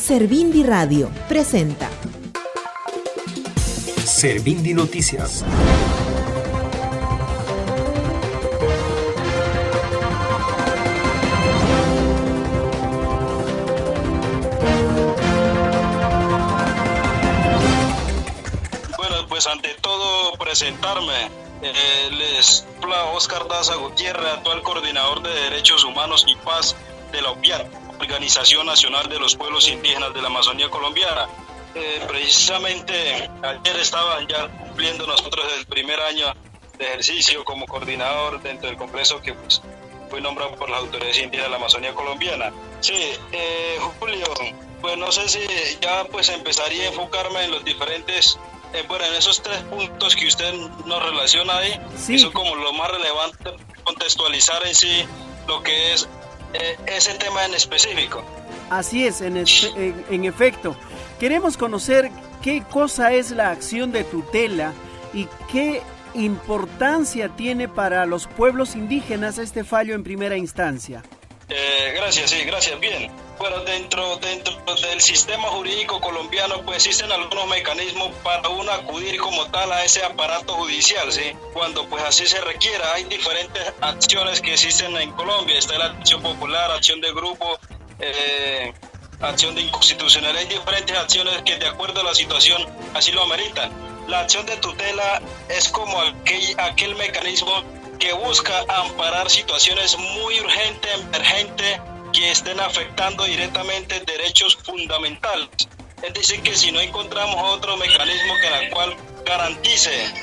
Servindi Radio presenta Servindi Noticias. Bueno, pues ante todo presentarme. Les habla Oscar Daza Gutiérrez, actual coordinador de Derechos Humanos y Paz de la OPIAR, Organización Nacional de los Pueblos Indígenas de la Amazonía Colombiana. Precisamente ayer estaban ya cumpliendo nosotros el primer año de ejercicio como coordinador dentro del complejo que pues, fue nombrado por las autoridades indígenas de la Amazonía Colombiana. Sí, Julio, pues no sé si ya pues empezaría a enfocarme en los diferentes, bueno, en esos 3 puntos que usted nos relaciona ahí, sí, que son como lo más relevante, contextualizar en sí lo que es ese tema en específico. Así es, en efecto. Queremos conocer qué cosa es la acción de tutela y qué importancia tiene para los pueblos indígenas este fallo en primera instancia. Gracias, sí, gracias. Bien. Bueno, dentro del sistema jurídico colombiano pues existen algunos mecanismos para uno acudir como tal a ese aparato judicial, ¿sí? Cuando pues así se requiera. Hay diferentes acciones que existen en Colombia. Está la acción popular, acción de grupo, acción de inconstitucionalidad. Hay diferentes acciones que de acuerdo a la situación así lo ameritan. La acción de tutela es como aquel mecanismo que busca amparar situaciones muy urgentes, emergentes, que estén afectando directamente derechos fundamentales. Es decir, que si no encontramos otro mecanismo que la cual garantice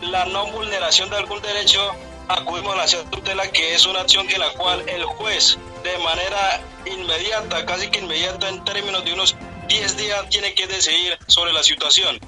la no vulneración de algún derecho, acudimos a la acción de tutela, que es una acción que la cual el juez de manera inmediata, casi que inmediata en términos de unos 10 días, tiene que decidir sobre la situación.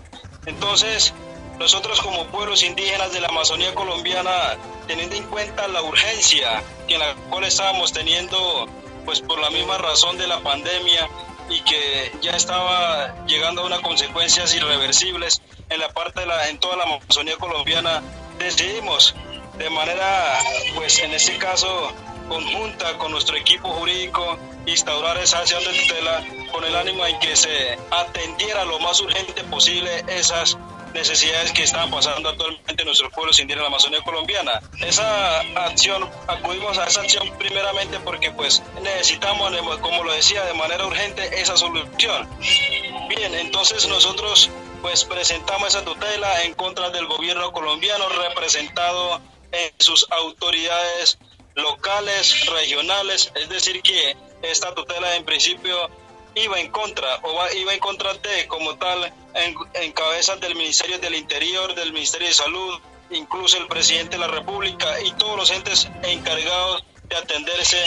Entonces, nosotros como pueblos indígenas de la Amazonía colombiana, teniendo en cuenta la urgencia en la cual estábamos teniendo, pues por la misma razón de la pandemia y que ya estaba llegando a unas consecuencias irreversibles en toda la Amazonía colombiana, decidimos de manera, pues en este caso, conjunta con nuestro equipo jurídico, instaurar esa acción de tutela con el ánimo en que se atendiera lo más urgente posible esas necesidades que están pasando actualmente en nuestros pueblos indígenas de la Amazonía colombiana. Acudimos a esa acción primeramente porque pues necesitamos, como lo decía, de manera urgente esa solución. Bien, entonces nosotros pues presentamos esa tutela en contra del gobierno colombiano, representado en sus autoridades locales, regionales, es decir que esta tutela en principio iba en contra de, como tal, en cabezas del Ministerio del Interior, del Ministerio de Salud, incluso el presidente de la República y todos los entes encargados de atenderse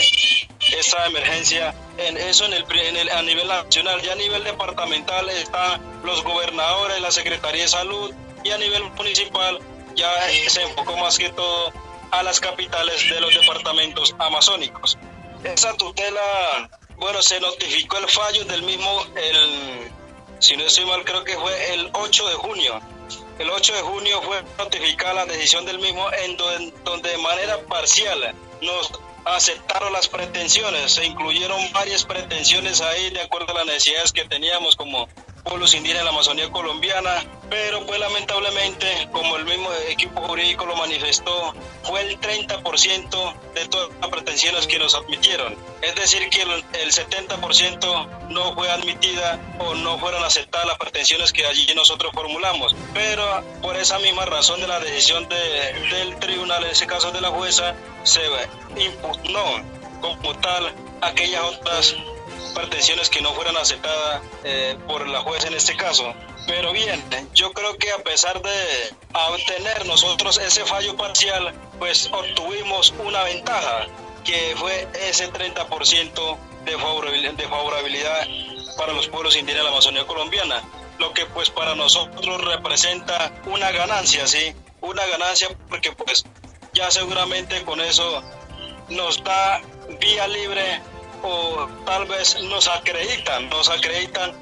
esta emergencia. A nivel nacional. Ya a nivel departamental están los gobernadores, la Secretaría de Salud, y a nivel municipal ya se enfocó más que todo a las capitales de los departamentos amazónicos. Esa tutela, bueno, se notificó el fallo del mismo, si no estoy mal, creo que fue el 8 de junio. El 8 de junio fue notificada la decisión del mismo, donde de manera parcial nos aceptaron las pretensiones. Se incluyeron varias pretensiones ahí de acuerdo a las necesidades que teníamos como pueblos indígenas de la Amazonía colombiana, pero pues lamentablemente, como el mismo equipo jurídico lo manifestó, fue el 30% de todas las pretensiones que nos admitieron. Es decir, que el 70% no fue admitida o no fueron aceptadas las pretensiones que allí nosotros formulamos. Pero por esa misma razón de la decisión del tribunal, en ese caso de la jueza, se impugnó como tal aquellas otras pretensiones que no fueran aceptadas por la jueza en este caso. Pero bien, yo creo que a pesar de obtener nosotros ese fallo parcial, pues obtuvimos una ventaja, que fue ese 30% de favorabilidad para los pueblos indígenas de la Amazonía colombiana, lo que pues para nosotros representa una ganancia, ¿sí? Una ganancia porque pues ya seguramente con eso nos da vía libre, o tal vez nos acreditan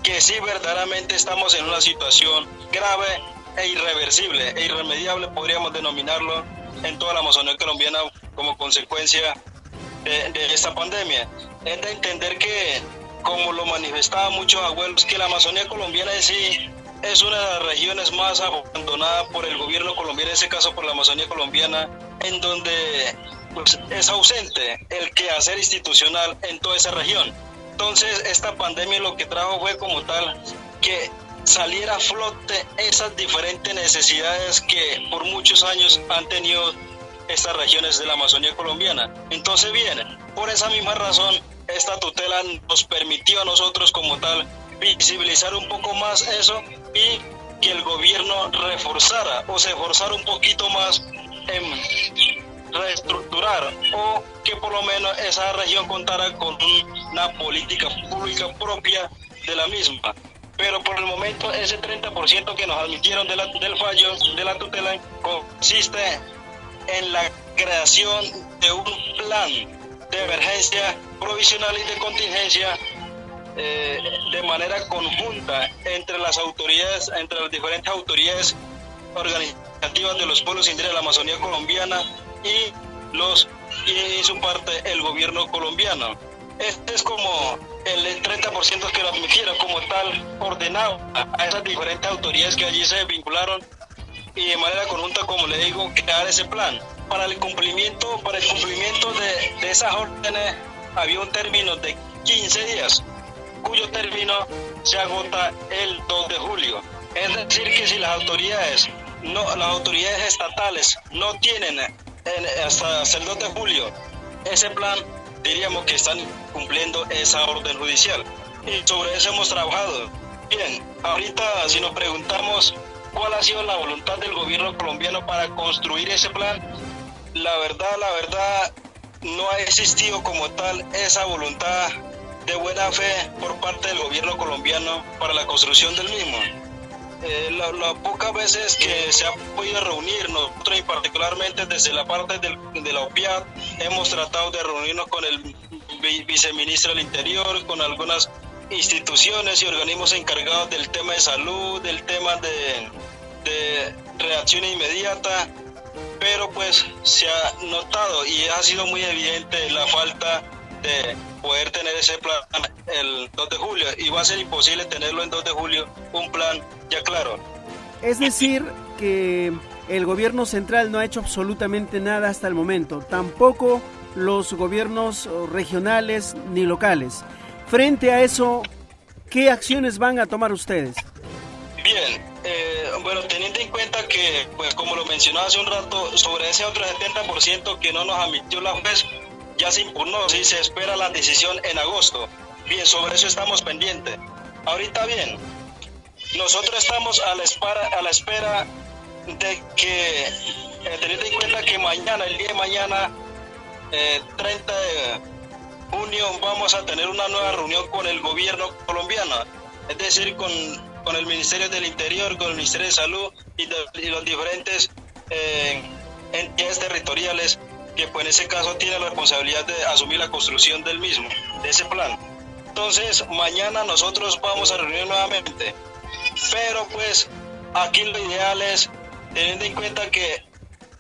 que sí verdaderamente estamos en una situación grave e irreversible e irremediable, podríamos denominarlo, en toda la Amazonía colombiana como consecuencia de esta pandemia. Es de entender que como lo manifestaban muchos abuelos, que la Amazonía colombiana en sí es una de las regiones más abandonadas por el gobierno colombiano, en ese caso por la Amazonía colombiana, en donde pues, es ausente el quehacer institucional en toda esa región. Entonces, esta pandemia lo que trajo fue como tal que saliera a flote esas diferentes necesidades que por muchos años han tenido estas regiones de la Amazonía colombiana. Entonces, bien, por esa misma razón, esta tutela nos permitió a nosotros como tal visibilizar un poco más eso y que el gobierno reforzara o se esforzara un poquito más en reestructurar o que por lo menos esa región contara con una política pública propia de la misma. Pero por el momento ese 30% que nos admitieron del fallo de la tutela consiste en la creación de un plan de emergencia provisional y de contingencia de manera conjunta entre las autoridades, entre las diferentes autoridades organizativas de los pueblos indígenas de la Amazonía colombiana y su parte el gobierno colombiano. Este es como el 30% que lo admitieron como tal ordenado a esas diferentes autoridades que allí se vincularon y de manera conjunta, como le digo, crear ese plan. Para el cumplimiento de esas órdenes había un término de 15 días, cuyo término se agota el 2 de julio. Es decir, que si las autoridades estatales no tienen hasta el 2 de julio ese plan, diríamos que están cumpliendo esa orden judicial. Y sobre eso hemos trabajado. Bien, ahorita si nos preguntamos cuál ha sido la voluntad del gobierno colombiano para construir ese plan, la verdad, no ha existido como tal esa voluntad de buena fe por parte del gobierno colombiano para la construcción del mismo. Las pocas veces que se ha podido reunir, nosotros y particularmente desde la parte de la OPIAT, hemos tratado de reunirnos con el viceministro del Interior, con algunas instituciones y organismos encargados del tema de salud, del tema de reacción inmediata, pero pues se ha notado y ha sido muy evidente la falta de poder tener ese plan el 2 de julio y va a ser imposible tenerlo en 2 de julio, un plan ya claro. Es decir, que el gobierno central no ha hecho absolutamente nada hasta el momento, tampoco los gobiernos regionales ni locales. Frente a eso, ¿qué acciones van a tomar ustedes? Bien, bueno, teniendo en cuenta que, pues como lo mencionaba hace un rato, sobre ese otro 70% que no nos admitió la juez, ya se impugnó, sí, se espera la decisión en agosto. Bien, sobre eso estamos pendientes. Ahorita bien, nosotros estamos a la espera de que, teniendo en cuenta que el día de mañana, 30 de junio, vamos a tener una nueva reunión con el gobierno colombiano, es decir, con el Ministerio del Interior, con el Ministerio de Salud y los diferentes entidades territoriales que pues en ese caso tienen la responsabilidad de asumir la construcción del mismo, de ese plan. Entonces, mañana nosotros vamos a reunir nuevamente, pero pues aquí lo ideal es, teniendo en cuenta que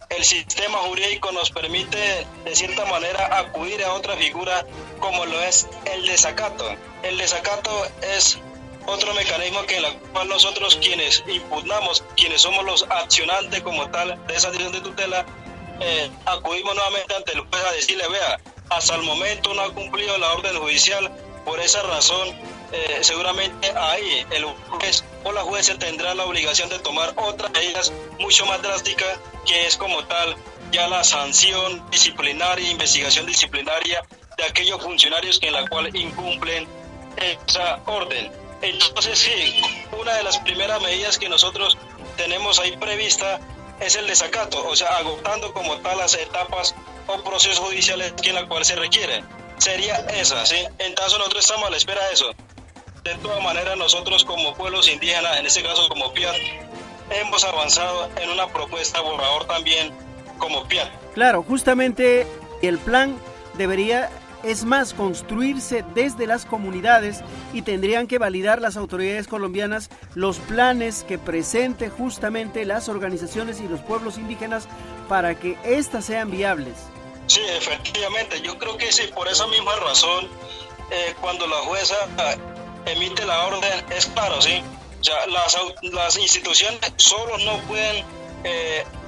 el sistema jurídico nos permite de cierta manera acudir a otra figura como lo es el desacato. El desacato es otro mecanismo que en la cual nosotros quienes impugnamos, quienes somos los accionantes como tal de esa decisión de tutela, acudimos nuevamente ante el juez a decirle, vea, hasta el momento no ha cumplido la orden judicial, por esa razón seguramente ahí el juez o la jueza tendrá la obligación de tomar otras medidas mucho más drásticas, que es como tal ya la sanción disciplinaria, investigación disciplinaria de aquellos funcionarios que en la cual incumplen esa orden. Entonces sí, una de las primeras medidas que nosotros tenemos ahí prevista es el desacato, o sea, agotando como tal las etapas o procesos judiciales que en la cual se requieren. Sería esa, ¿sí? Entonces nosotros estamos a la espera de eso. De todas maneras, nosotros como pueblos indígenas, en este caso como PIAT, hemos avanzado en una propuesta borrador también como PIAT. Claro, justamente el plan debería, es más, construirse desde las comunidades y tendrían que validar las autoridades colombianas los planes que presente justamente las organizaciones y los pueblos indígenas para que éstas sean viables. Sí, efectivamente, yo creo que sí, por esa misma razón cuando la jueza emite la orden es claro, ¿sí? O sea, las instituciones solo no pueden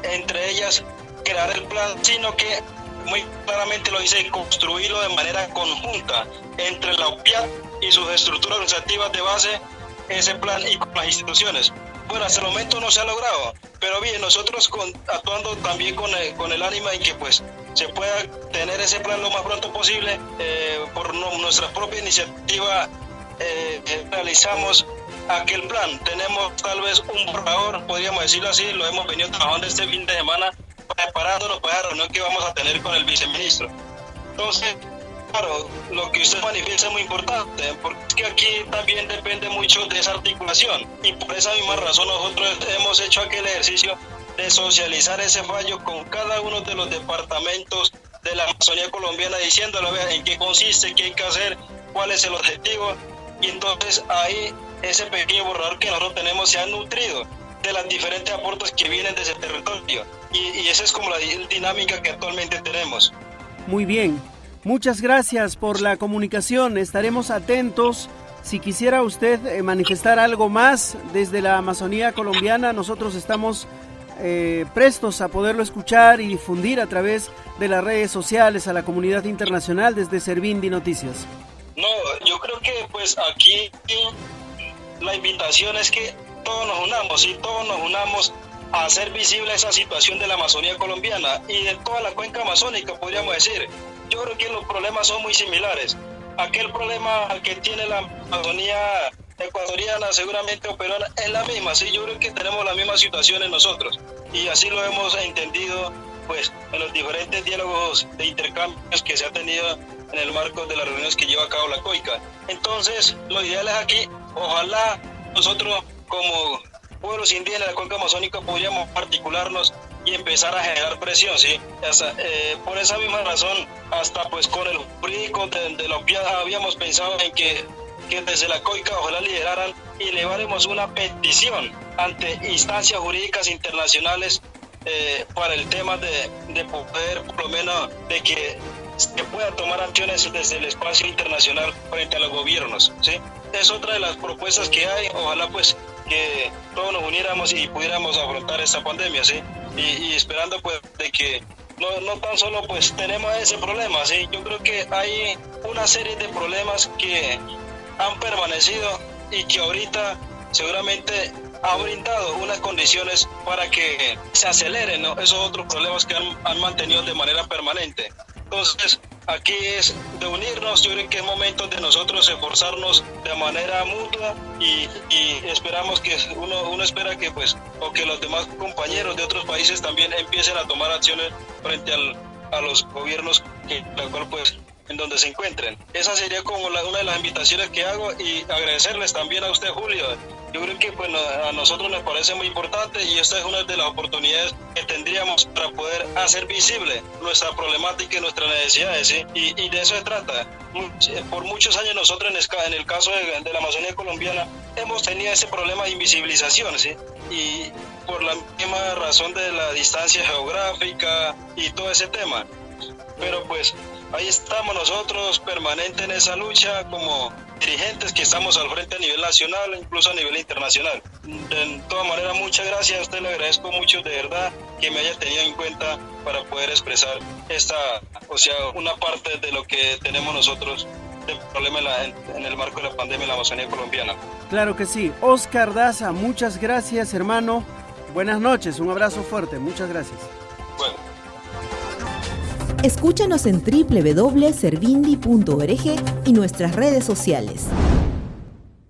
entre ellas crear el plan, sino que muy claramente lo dice, construirlo de manera conjunta entre la OPIAT y sus estructuras organizativas de base, ese plan y con las instituciones. Bueno, hasta el momento no se ha logrado, pero bien, nosotros actuando también con el ánimo en que pues se pueda tener ese plan lo más pronto posible, por nuestra propia iniciativa realizamos aquel plan. Tenemos tal vez un borrador, podríamos decirlo así, lo hemos venido trabajando este fin de semana, preparándonos para la reunión que vamos a tener con el viceministro. Entonces, claro, lo que usted manifiesta es muy importante, porque es que aquí también depende mucho de esa articulación, y por esa misma razón nosotros hemos hecho aquel ejercicio de socializar ese fallo con cada uno de los departamentos de la Amazonía colombiana, diciéndole, vea, en qué consiste, qué hay que hacer, cuál es el objetivo, y entonces ahí ese pequeño borrador que nosotros tenemos se ha nutrido de las diferentes aportes que vienen de ese territorio, y esa es como la dinámica que actualmente tenemos. Muy bien, muchas gracias por la comunicación, estaremos atentos. Si quisiera usted manifestar algo más desde la Amazonía colombiana, nosotros estamos prestos a poderlo escuchar y difundir a través de las redes sociales a la comunidad internacional desde Servindi Noticias. No, yo creo que pues aquí la invitación es que todos nos unamos, y todos nos unamos a hacer visible esa situación de la Amazonía colombiana y de toda la cuenca amazónica, podríamos decir. Yo creo que los problemas son muy similares. Aquel problema que tiene la Amazonía ecuatoriana, seguramente o peruana, es la misma, sí, yo creo que tenemos las mismas situaciones nosotros, y así lo hemos entendido pues en los diferentes diálogos de intercambios que se ha tenido en el marco de las reuniones que lleva a cabo la COICA. Entonces, lo ideal es aquí, ojalá nosotros como pueblos indígenas de la cuenca amazónica podríamos articularnos y empezar a generar presión, ¿sí? Por esa misma razón, hasta pues con el jurídico de la OPIAT habíamos pensado en que desde la COICA ojalá lideraran y eleváramos una petición ante instancias jurídicas internacionales para el tema de poder, por lo menos, de que se pueda tomar acciones desde el espacio internacional frente a los gobiernos, ¿sí? Es otra de las propuestas que hay, ojalá pues que todos nos uniéramos y pudiéramos afrontar esta pandemia, ¿sí? Y esperando pues de que no tan solo pues tenemos ese problema, ¿sí? Yo creo que hay una serie de problemas que han permanecido y que ahorita seguramente ha brindado unas condiciones para que se aceleren, ¿no?, esos otros problemas que han mantenido de manera permanente. Entonces, aquí es de unirnos. Yo creo que es momento de nosotros esforzarnos de manera mutua y esperamos que uno espera que pues, o que los demás compañeros de otros países también empiecen a tomar acciones frente a los gobiernos en donde se encuentren. Esa sería como una de las invitaciones que hago, y agradecerles también a usted, Julio. Yo creo que pues, a nosotros nos parece muy importante, y esta es una de las oportunidades que tendríamos para poder hacer visible nuestra problemática y nuestras necesidades, ¿sí? Y de eso se trata. Por muchos años nosotros en el caso de la Amazonía colombiana hemos tenido ese problema de invisibilización, ¿sí? Y por la misma razón de la distancia geográfica y todo ese tema. Pero pues ahí estamos nosotros permanente en esa lucha como dirigentes que estamos al frente a nivel nacional, incluso a nivel internacional. De todas maneras, muchas gracias, a usted le agradezco mucho de verdad que me haya tenido en cuenta para poder expresar una parte de lo que tenemos nosotros de problema en el marco de la pandemia en la Amazonía colombiana. Claro que sí. Oscar Daza, muchas gracias, hermano. Buenas noches, un abrazo fuerte, muchas gracias. Bueno. Escúchanos en www.servindi.org y nuestras redes sociales.